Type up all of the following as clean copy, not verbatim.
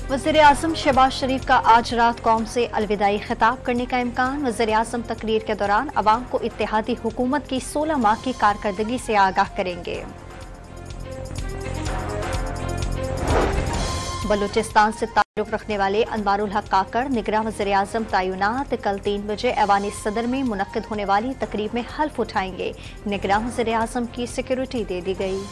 वज़ीर-ए-आज़म शहबाज शरीफ का आज रात कौम से अलविदाई खिताब करने का इम्कान। वज़ीर-ए-आज़म तकरीर के दौरान अवाम को इत्तेहादी हुकूमत की 16 माह की कारकर्दगी से आगाह करेंगे। बलूचिस्तान से ताल्लुक रखने वाले अनवारुल हक काकड़ निगरान वज़ीर-ए-आज़म तैनात कल 3 बजे ऐवान सदर में मुनक्किद होने वाली तकरीब में हल्फ उठाएंगे। निगरान वज़ीर-ए-आज़म की सिक्योरिटी दे दी गई।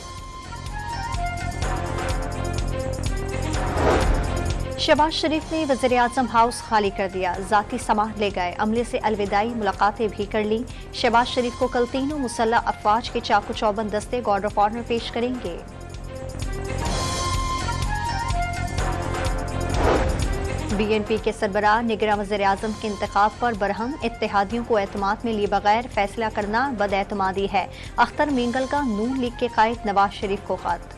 शहबाज शरीफ ने वज़ीर-ए-आज़म हाउस खाली कर दिया, जाती सामान ले गए, अमले से अलविदाई मुलाकातें भी कर ली। शहबाज शरीफ को कल तीनों मुसल्लह अफवाज के चाकू चौबंद दस्ते गार्ड ऑफ ऑनर पेश करेंगे। BNP के सरबराह निगरान वज़ीर-ए-आज़म के इंतखाब पर बरहम, इत्तेहादियों को एतमाद में लिए बगैर फैसला करना बदएतमादी है। अख्तर मींगल का नून लीग के कायद नवाज शरीफ को खत।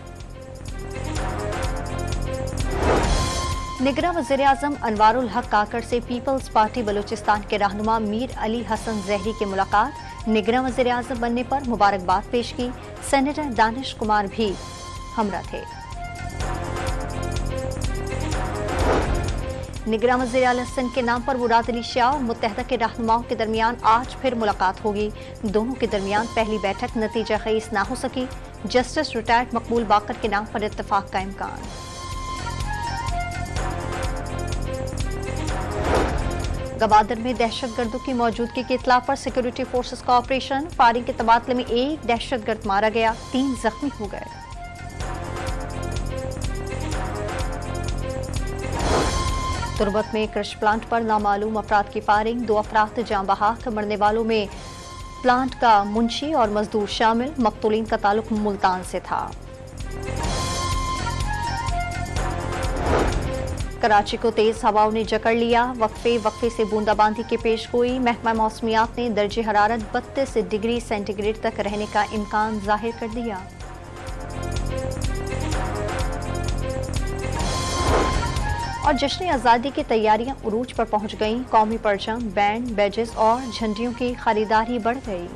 निगरान वज़ीर-ए-आज़म अनवारुल हक काकड़ से पीपल्स पार्टी बलूचिस्तान के रहनुमा मीर अली हसन ज़हरी की मुलाकात। निगरान वज़ीर-ए-आज़म बनने पर मुबारकबाद पेश की। सेनेटर दानिश कुमार भी हमरा थे। निगरान वज़ीर-ए-आज़म के नाम पर मुराद अली शाह और मुत्तहदा के रहनुमाओं के दरमियान आज फिर मुलाकात होगी। दोनों के दरमियान पहली बैठक नतीजा खीस ना हो सकी। जस्टिस रिटायर्ड मकबूल बाकर के नाम पर इत्तफाक का इम्कान। गवादर में दहशतगर्दों की मौजूदगी की इत्तला पर सिक्योरिटी फोर्सेस का ऑपरेशन। फायरिंग के तबादले में एक दहशतगर्द मारा गया, 3 जख्मी हो गए। तुरबत में क्रश प्लांट पर नामालूम अफराद की फायरिंग, 2 अफराद जान बहक। मरने वालों में प्लांट का मुंशी और मजदूर शामिल। मकतूलीन का ताल्लुक मुल्तान से था। कराची को तेज हवाओं ने जकड़ लिया, वक्फे से बूंदाबांदी की पेशगोई। महकमा मौसमियात ने दर्जे हरारत 32 डिग्री सेंटीग्रेड तक रहने का इम्कान जाहिर कर दिया। और जश्न आज़ादी की तैयारियां उरूज पर पहुंच गईं। कौमी परचम, बैंड, बैजेस और झंडियों की खरीदारी बढ़ गई।